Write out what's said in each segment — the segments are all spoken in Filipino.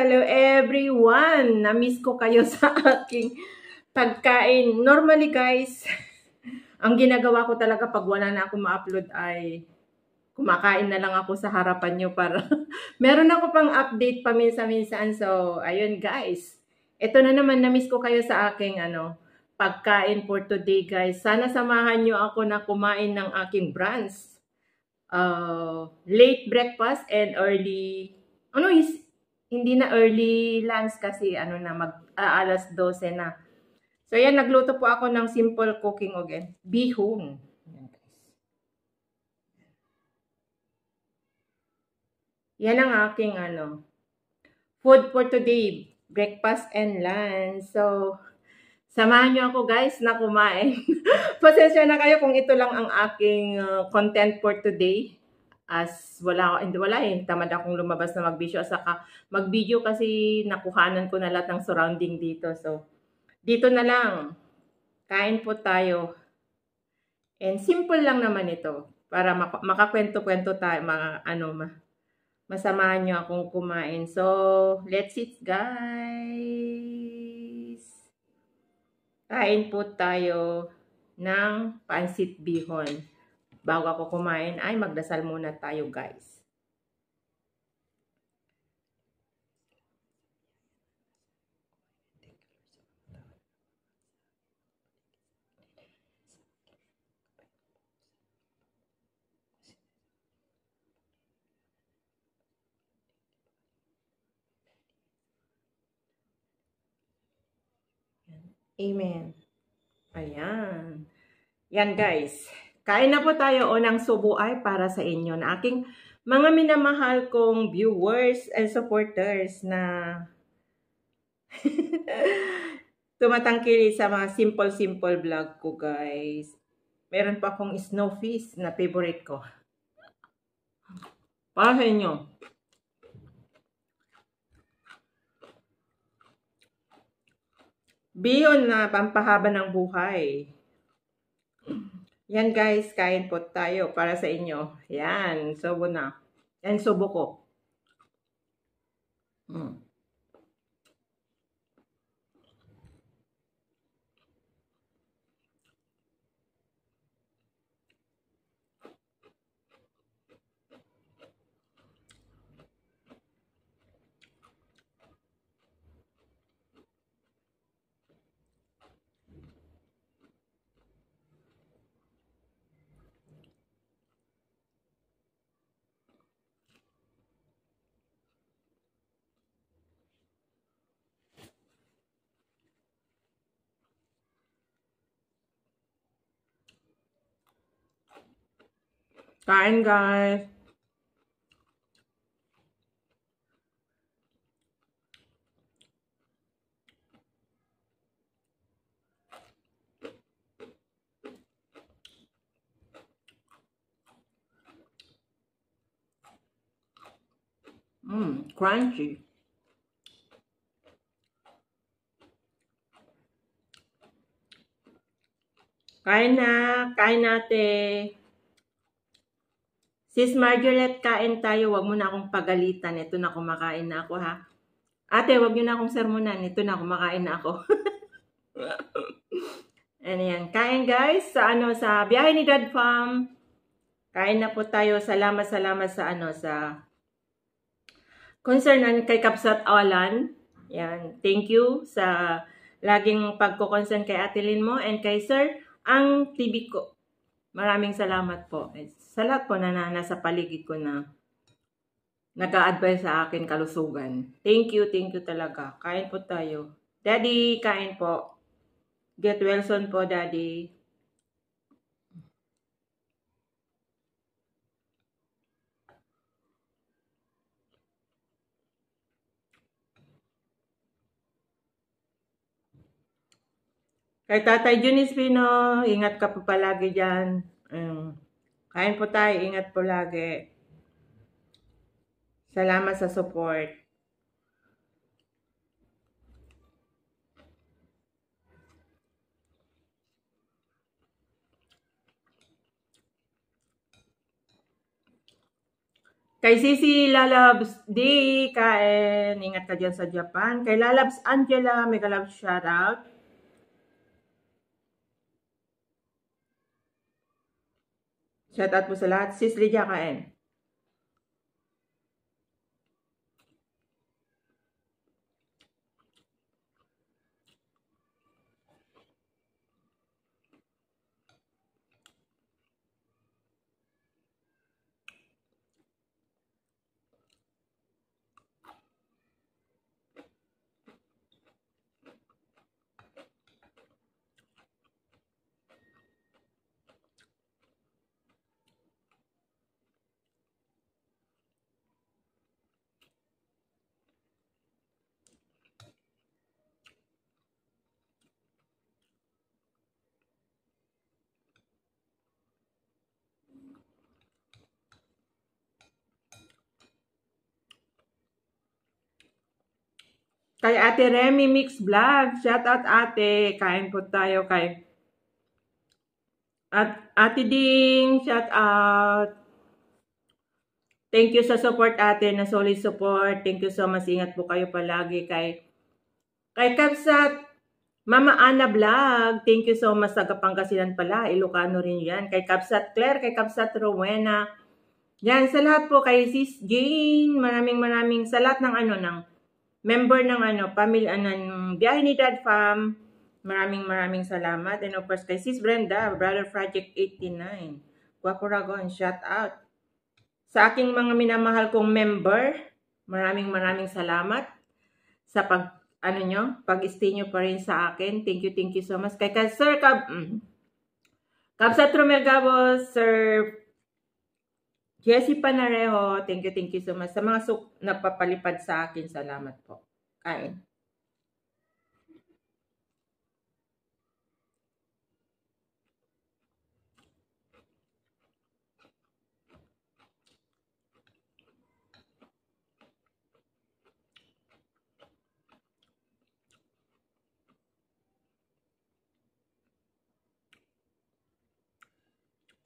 hello everyone! Na-miss ko kayo sa aking pagkain. Normally guys, ang ginagawa ko talaga pag wala na ako ma-upload ay kumakain na lang ako sa harapan nyo para meron ako pang update paminsan-minsan. So, ayun guys. Ito na naman, na-miss ko kayo sa aking pagkain for today guys. Sana samahan nyo ako na kumain ng aking brunch. Late breakfast and early, hindi na early lunch kasi alas 12 na. So yan, nagluto po ako ng simple cooking again. Bihon. Yan, guys. Yan ang aking food for today, breakfast and lunch. So samahan nyo ako guys na kumain. Pasensya na kayo kung ito lang ang aking content for today. As wala tamad akong lumabas na mag-video. Saka mag-video kasi nakuhanan ko na lahat ng surrounding dito. So, dito na lang. Kain po tayo. And simple lang naman ito. Para makakwento-kwento tayo. Masamahan nyo akong kumain. So, let's eat guys. Kain po tayo ng pansit bihon. Bago ako kumain, ay magdasal muna tayo guys. Amen. Ayan. Yan guys. Kain na po tayo. Unang subo ay para sa inyo na aking mga minamahal kong viewers and supporters na tumatangkilik sa mga simple vlog ko guys. Meron pa akong snowfish na favorite ko. Para sa inyo. Bihon na pampahaba ng buhay. Yan guys, kain po tayo para sa inyo. Yan, subo na. Yan, subo ko. Kain guys. Crunchy. Kain natin. Sis Margaret, kain tayo. Huwag mo na akong pagalitan. Ito na, kumakain na ako ha. Ate, huwag niyo na akong sermonan. Ito na, kumakain na ako. Ano yan. Kain guys sa biyahe ni Dad Fam. Kain na po tayo. Salamat sa concern kay Kapsat Awalan. Yan. Thank you sa laging pagko-concern kay Ate Lynn mo and kay Sir ang TV ko. Maraming salamat po. Sa lahat po na nasa paligid ko na nag-a-advise sa akin kalusugan. Thank you talaga. Kain po tayo. Daddy, kain po. Get well soon po, Daddy. Kay Tatay Junis Pino, ingat ka po palagi dyan. Kain po tayo, ingat po lagi. Salamat sa support. Kay Sisi Lalabs D, kain. Ingat ka dyan sa Japan. Kay Lalabs Angela, mega love shoutout. Shoutout po sa lahat. Sis Lydia, kain. Kay Ate Remy Mix Vlog, shoutout ate. Kain po tayo kay Ate Ding, shoutout. Thank you sa support ate, na solid support. Thank you so much. Ingat po kayo palagi kay Kapsat Mama Ana Vlog. Thank you so much sa Pangasinan pala. Ilocano rin yan. Kay Kapsat Claire, kay Kapsat Rowena. Yan, sa lahat po kay Sis Jane. Maraming sa lahat ng ng member ng pamilya ng Biyahe ni Dad Fam. Maraming salamat. And of course kay Sis Brenda, Brother Project 89. Guapo Ragon, shout out. Sa aking mga minamahal kong member, maraming salamat sa pag-stay nyo pa rin sa akin. Thank you so much. Kay Sir Kapsat Romel Gabos, Sir Jessie Panareho, thank you so much. Sa mga nagpapalipad sa akin, salamat po. Kain.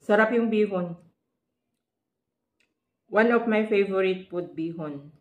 Sarap yung bihon. One of my favorite food, bihon.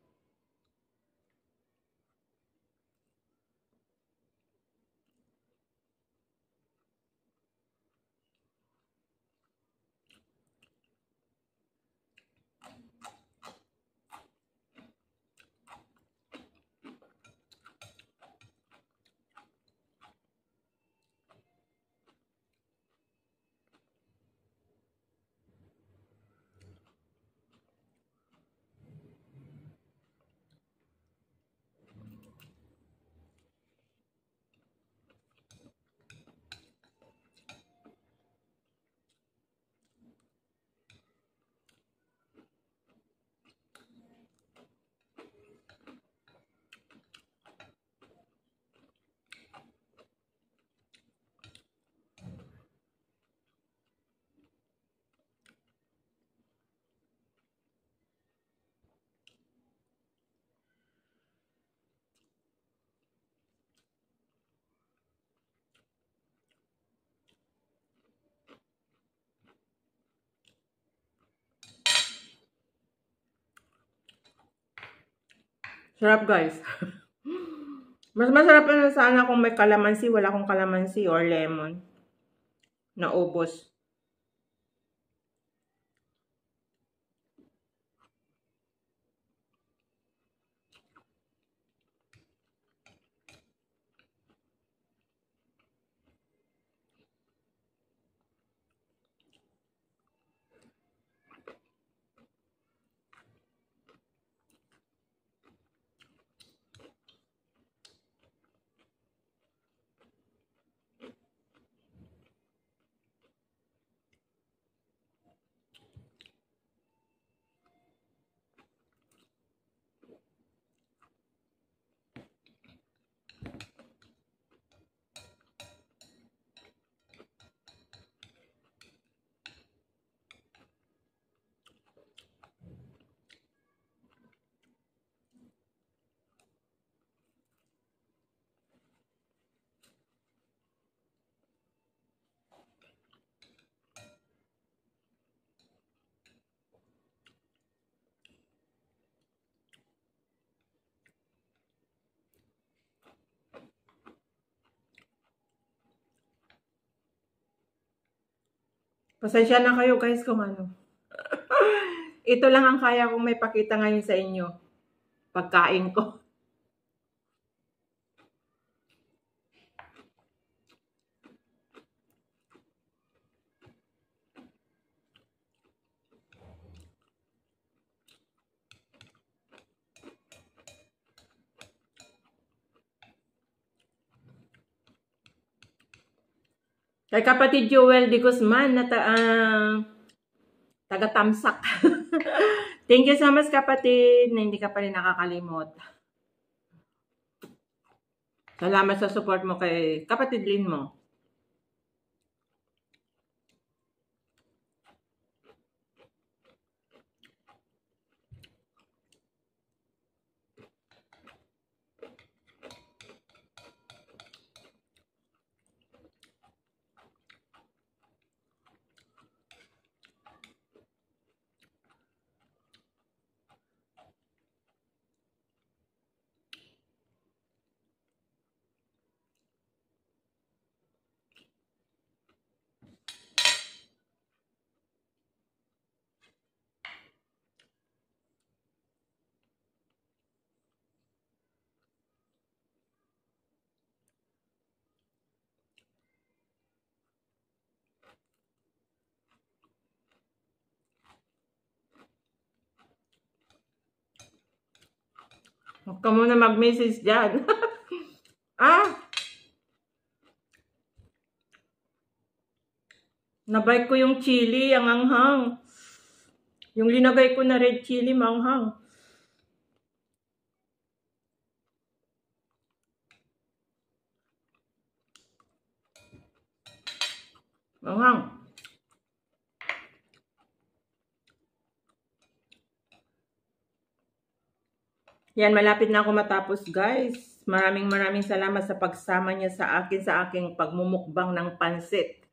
Sarap guys. Mas masarap na sana kung may kalamansi. Wala akong kalamansi or lemon. Naubos. Pasensya na kayo guys kung ano. Ito lang ang kaya kong may pakita ngayon sa inyo. Pagkain ko. Kay kapatid Joel de Guzman na taga-Tamsak. Thank you so much kapatid na hindi ka pa rin nakakalimot. Salamat sa support mo kay kapatid Lin mo. Huwag ka muna mag-message dyan. Nabay ko yung chili, ang anghang. Yung linagay ko na red chili, manghang. Manghang. Yan, malapit na ako matapos guys. Maraming salamat sa pagsama niya sa akin sa aking pagmumukbang ng pansit.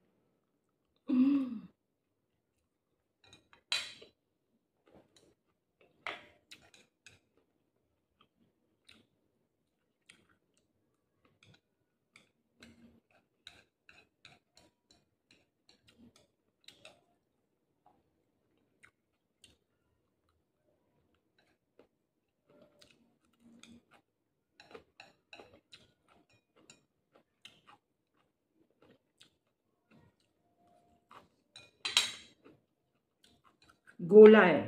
Gulay.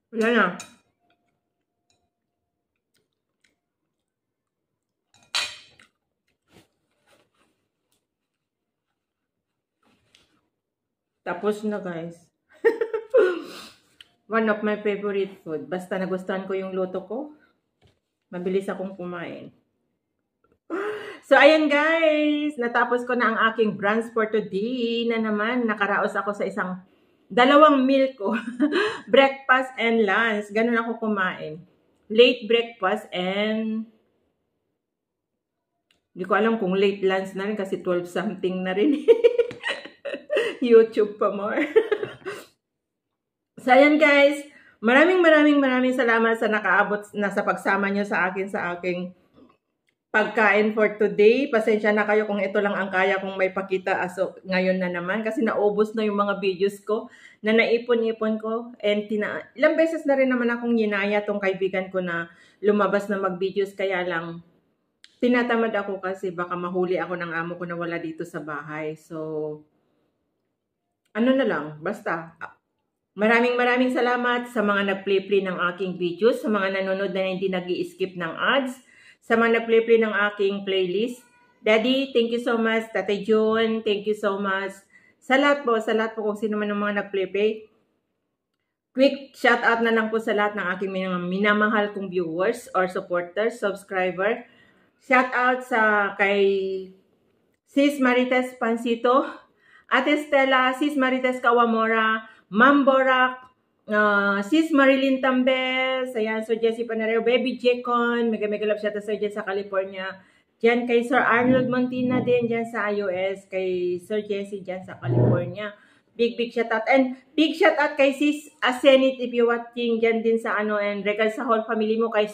Wala na. Tapos na guys. One of my favorite food. Basta nagustuhan ko yung luto ko, mabilis akong kumain. So, ayan guys. Natapos ko na ang aking brunch for today na naman. Nakaraos ako sa dalawang meal ko. Breakfast and lunch. Ganun ako kumain. Late breakfast and hindi ko alam kung late lunch na rin kasi 12 something na rin. YouTube pa more. So, ayan guys. Maraming salamat sa nakaabot na sa pagsama nyo sa aking pagkain for today. Pasensya na kayo kung ito lang ang kaya kong may pakita ngayon na naman. Kasi naubos na yung mga videos ko na naipon-ipon ko. And ilang beses na rin naman akong yinaya tong kaibigan ko na lumabas na mag-videos. Kaya lang, tinatamad ako kasi baka mahuli ako ng amo ko na wala dito sa bahay. So, ano na lang, basta Maraming salamat sa mga nag-play ng aking videos, sa mga nanonood na hindi nag-i-skip ng ads, sa mga nag-play ng aking playlist. Daddy, thank you so much. Tatay June, thank you so much. Sa lahat po kung sino man ang mga nag-play. Quick shout out na lang po sa lahat ng aking minamahal kong viewers or supporters, subscriber. Shout out sa kay Sis Marites Pansito, Ate Stella, Sis Marites Kawamora, Ma'am Borak, Sis Marilyn Tambes, ayan, Sir Jesse Panareo, Baby Jecon, mega love shout out Sir Jesse sa California. Diyan kay Sir Arnold Montina din, diyan sa iOS, kay Sir Jesse diyan sa California. Big shout out. And big shout out kay Sis Asenit if you watching diyan din sa and regal sa whole family mo kay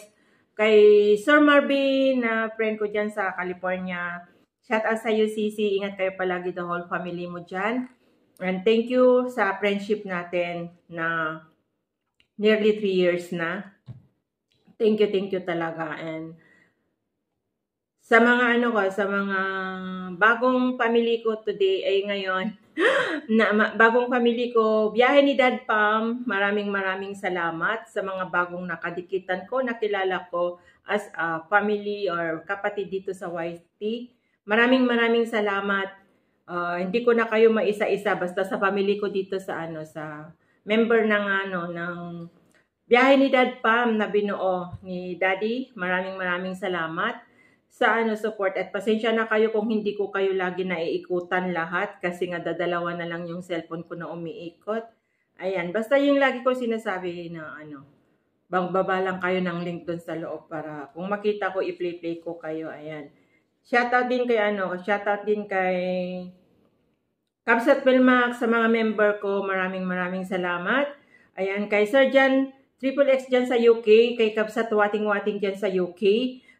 Sir Marvin na friend ko diyan sa California. Shout out sa iyo, Sisi. Ingat kayo palagi the whole family mo diyan. And thank you sa friendship natin na nearly 3 years na. Thank you talaga. And sa mga sa mga bagong family ko today ay ngayon, bagong family ko, biyahe ni Dad Pam, maraming salamat sa mga bagong nakadikitan ko, nakilala ko as a family or kapatid dito sa YT. Maraming salamat. Hindi ko na kayo maisa-isa basta sa family ko dito sa sa member ng ng biyahe ni Dad Pam na binuo ni Daddy. Maraming salamat sa support at pasensya na kayo kung hindi ko kayo lagi naiikutan lahat kasi nga dadalawa na lang yung cellphone ko na umiikot. Ayan, basta yung lagi ko sinasabi na baba lang kayo ng link doon sa loob para kung makita ko i-play ko kayo. Ayan. Shoutout din kay shoutout din kay Kapsat Pelmax sa mga member ko. Maraming salamat. Ayan, kay Sir Jan XXX dyan sa UK, kay Kapsat Wating dyan sa UK.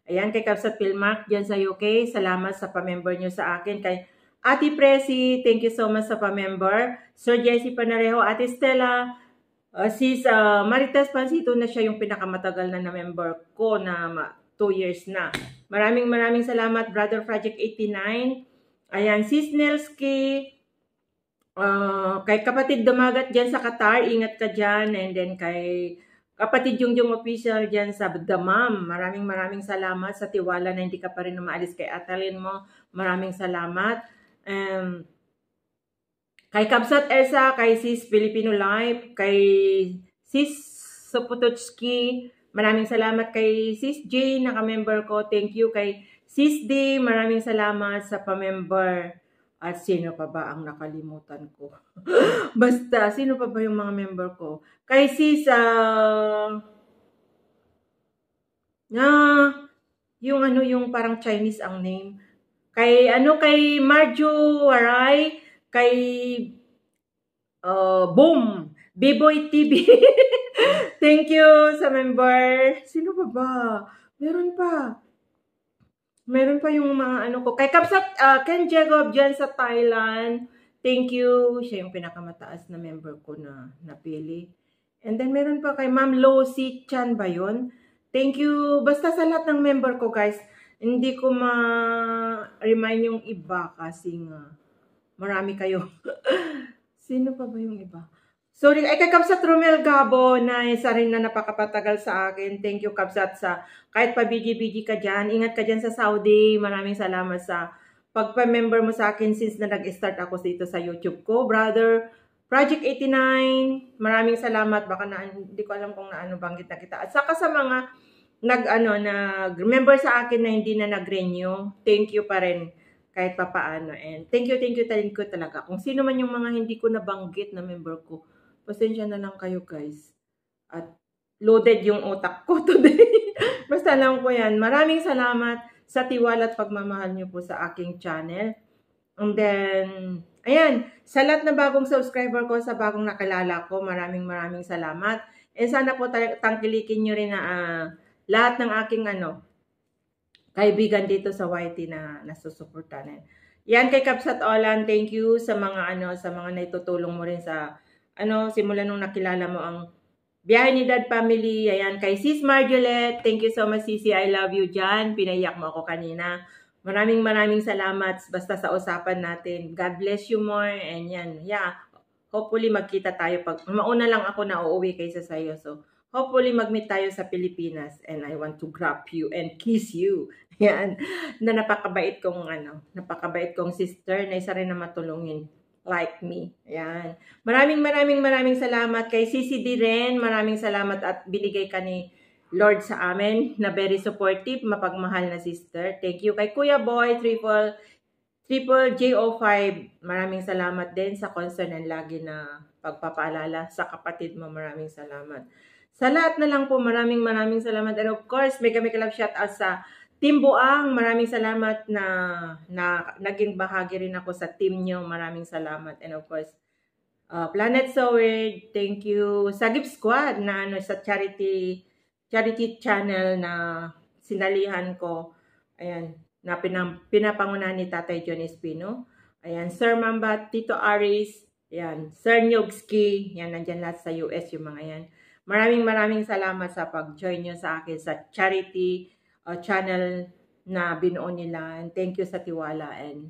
Ayan, kay Kapsat Pelmax dyan sa UK. Salamat sa pa-member nyo sa akin. Kay Ate Presi, thank you so much sa pa-member. Sir Jesse Panarejo, Ate Stella, Sis Marites Pansito na siya yung pinakamatagal na member ko na 2 years na. Maraming salamat, Brother Project 89. Ayan, Sis Nelski, kay Kapatid Dumagat dyan sa Qatar, ingat ka dyan. And then kay Kapatid Jungjung Official dyan sa Damam, maraming salamat sa tiwala na hindi ka pa rin umaalis kay Atalin mo. Maraming salamat. Kay Kapsat Elsa, kay Sis Filipino Life, kay Sis Sopotochki, maraming salamat kay Sis J, naka-member ko. Thank you kay Sis D, maraming salamat sa pa-member. At sino pa ba ang nakalimutan ko? Basta, sino pa ba yung mga member ko? Kay Sis, yung parang Chinese ang name. Kay, kay Marjo Waray, kay, Boom, B-Boy TV. Thank you sa member. Sino pa ba? Meron pa yung mga ko. Kay Kapsat Ken Jacob dyan sa Thailand. Thank you. Siya yung pinakamataas na member ko na napili. And then meron pa kay Ma'am Losi Chan ba yun? Thank you. Basta sa lahat ng member ko guys. Hindi ko ma-remind yung iba kasi nga marami kayo. Sino pa ba yung iba? Sorry, ay kay Kapsat Romel Gabo na isa rin na napakapatagal sa akin. Thank you Kapsat sa kahit pa BG ka dyan. Ingat ka dyan sa Saudi. Maraming salamat sa pagpa-member mo sa akin since na nag-start ako dito sa YouTube ko. Brother Project 89, maraming salamat. Baka hindi ko alam kung banggit na kita. At saka sa mga nag-member sa akin na hindi na nag-renew. Thank you pa rin kahit pa paano. And thank you talaga. Kung sino man yung mga hindi ko nabanggit na member ko, pasensya na lang kayo guys. At loaded yung utak ko today. Basta lang po yan. Maraming salamat sa tiwala at pagmamahal nyo po sa aking channel. And then, ayan. Sa lahat na bagong subscriber ko, sa bagong nakilala ko, maraming salamat. And sana po tangkilikin nyo rin na lahat ng aking kaibigan dito sa YT na nasusuportahan. Yan kay Kapsat Olan, thank you sa mga sa mga naitutulong mo rin sa simula nung nakilala mo ang biyahe ni Dad Family. Ayan, kay Sis Marjolet. Thank you so much, Sisi. I love you dyan. Pinayak mo ako kanina. Maraming salamat basta sa usapan natin. God bless you more. And yan, yeah. hopefully magkita tayo mauna lang ako na uuwi kaysa sa'yo. So, hopefully mag-meet tayo sa Pilipinas and I want to grab you and kiss you. Yan. Na napakabait kong sister na isa rin na matulungin like me. Yan. Maraming salamat kay CCD rin. Maraming salamat at binigay ka ni Lord sa amin na very supportive, mapagmahal na sister. Thank you kay Kuya Boy, Triple J05. Maraming salamat din sa concern and lagi na pagpapaalala sa kapatid mo. Maraming salamat. Sa lahat na lang po, maraming salamat. And of course, mega love shout out sa Team Buang. Maraming salamat na naging bahagi rin ako sa team nyo. Maraming salamat. And of course, Planet Sowed, thank you. Sagip Squad na sa charity channel na sinalihan ko. Ayan, na pinapangunahan ni Tatay John Espino. Ayan, Sir Mamba, Tito Aris, ayan, Sir Nyogski, yan, nandyan lahat sa US yung mga yan. Maraming salamat sa pag-join nyo sa akin sa charity channel na binuo nila. And thank you sa tiwala. And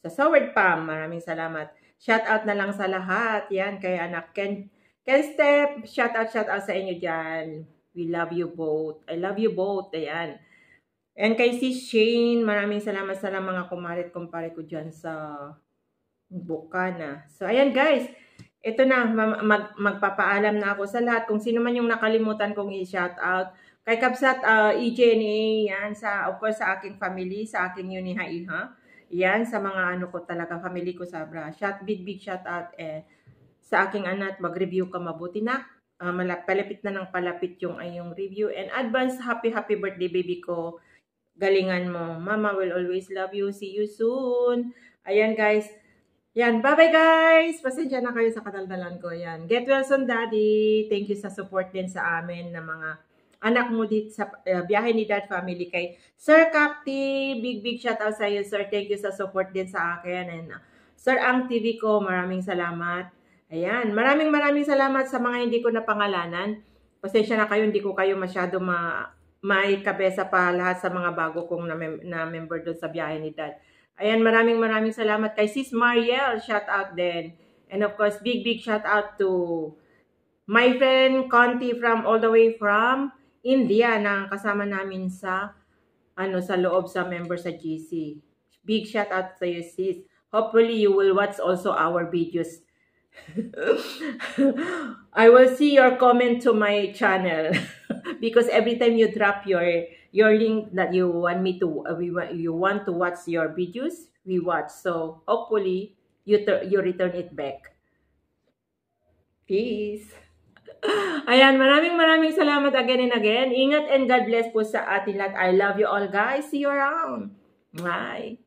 sa Sowed Pam, maraming salamat. Shout out na lang sa lahat. Yan, kay anak Ken Step, shout out sa inyo dyan. We love you both. I love you both. Ayan. And kay si Shane, maraming salamat sa mga kumpare ko dyan sa Bukana. So, ayan guys. Ito na, magpapaalam na ako sa lahat. Kung sino man yung nakalimutan kong i-shout out. Kay Kapsat EJNA, yan. Of course, sa aking family, sa aking Uniha-Iha. Yan, sa mga ko talaga, family ko sabra. Big shout out. Sa aking anak, mag-review ka mabuti na. Palapit na ng palapit yung review. And advance happy birthday baby ko. Galingan mo. Mama will always love you. See you soon. Ayan guys. Yan. Bye-bye guys. Pasensya na kayo sa kataldalan ko. Yan. Get well soon daddy. Thank you sa support din sa amin na mga anak mo dito sa biyahe ni Dad family. Kay Sir Capti. Big shout out sa iyo sir. Thank you sa support din sa akin. And Sir Ang TV ko. Maraming salamat. Ayan. Maraming salamat sa mga hindi ko napangalanan. Pasensya na kayo. Hindi ko kayo masyado may kabesa pa lahat sa mga bago kong na member doon sa biyahe ni Dad. Ayan, maraming salamat kay Sis Mariel. Shout out din. And of course, big shout out to my friend Conti from all the way from India na kasama namin sa sa loob sa member sa GC. Big shout out sa you sis. Hopefully you will watch also our videos. I will see your comment to my channel because every time you drop your link that you want me to you want to watch your videos, we watch. So hopefully you return it back. Peace. Ayan, maraming salamat again and again. Ingat and God bless po sa atin lahat. I love you all guys. See you around. Bye.